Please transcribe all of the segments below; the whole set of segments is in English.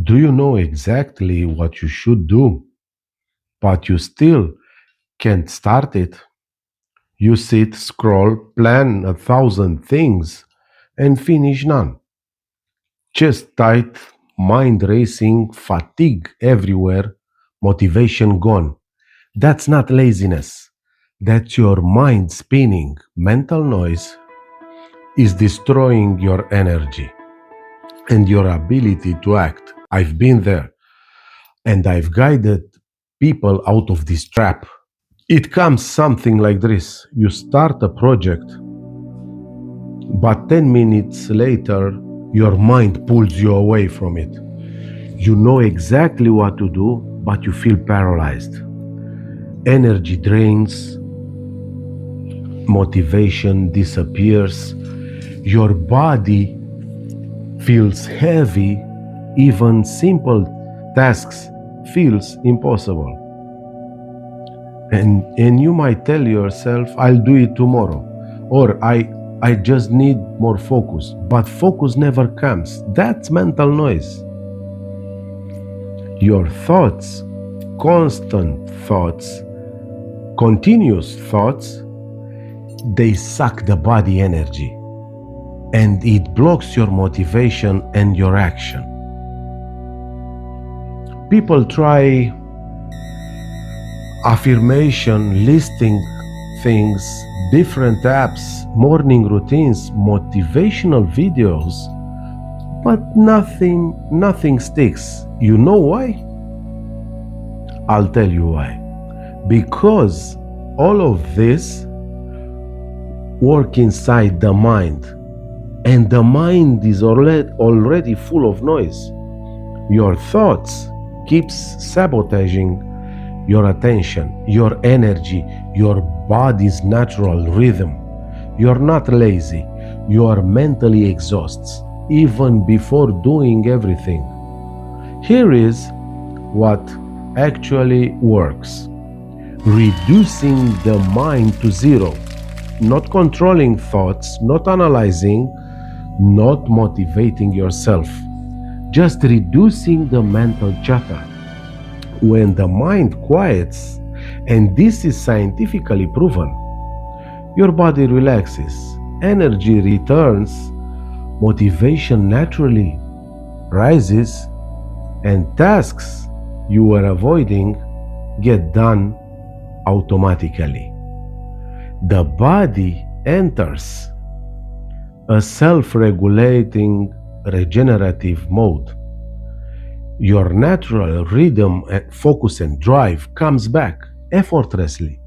Do you know exactly what you should do, but you still can't start it? You sit, scroll, plan 1,000 things, and finish none. Chest tight, mind racing, fatigue everywhere, motivation gone. That's not laziness. That's your mind spinning. Mental noise is destroying your energy and your ability to act. I've been there and I've guided people out of this trap. It comes something like this: you start a project, but 10 minutes later, your mind pulls you away from it. You know exactly what to do, but you feel paralyzed. Energy drains, motivation disappears, your body feels heavy, even simple tasks feels impossible. And you might tell yourself, I'll do it tomorrow, or I just need more focus. But focus never comes. That's mental noise. Your thoughts, constant thoughts, continuous thoughts, they suck the body energy and it blocks your motivation and your action. People try affirmation, listing things, different apps, morning routines, motivational videos, but nothing sticks. You know why? I'll tell you why. Because all of this work inside the mind, and the mind is already full of noise. Your thoughts keeps sabotaging your attention, your energy, your body's natural rhythm. You're not lazy, you are mentally exhausted even before doing everything. Here is what actually works: reducing the mind to zero, not controlling thoughts, not analyzing, not motivating yourself, just reducing the mental chatter. When the mind quiets, and this is scientifically proven, your body relaxes, energy returns, motivation naturally rises, and tasks you were avoiding get done automatically. The body enters a self regulating regenerative mode. Your natural rhythm, focus, and drive comes back effortlessly.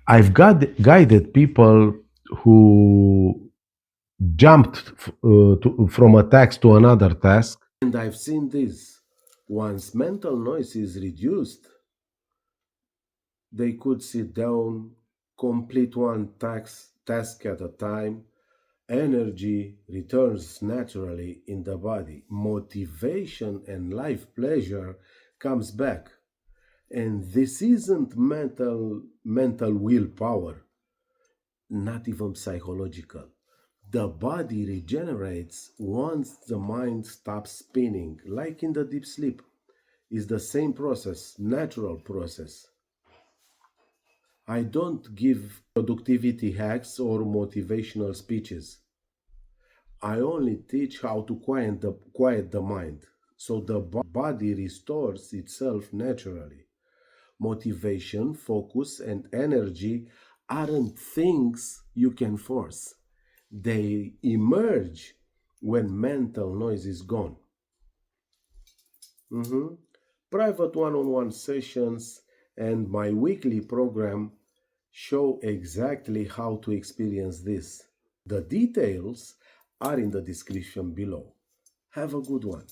I've guided people who jumped from a task to another task, and I've seen this. Once mental noise is reduced, they could sit down, complete one task at a time. Energy returns naturally in the body. Motivation and life pleasure comes back. And this isn't mental willpower, not even psychological. The body regenerates once the mind stops spinning, like in the deep sleep. It's the same process, natural process. I don't give productivity hacks or motivational speeches. I only teach how to quiet the mind so the body restores itself naturally. Motivation, focus, and energy aren't things you can force. They emerge when mental noise is gone. Mhm. Private one on one sessions and my weekly program show exactly how to experience this. The details are in the description below. Have a good one.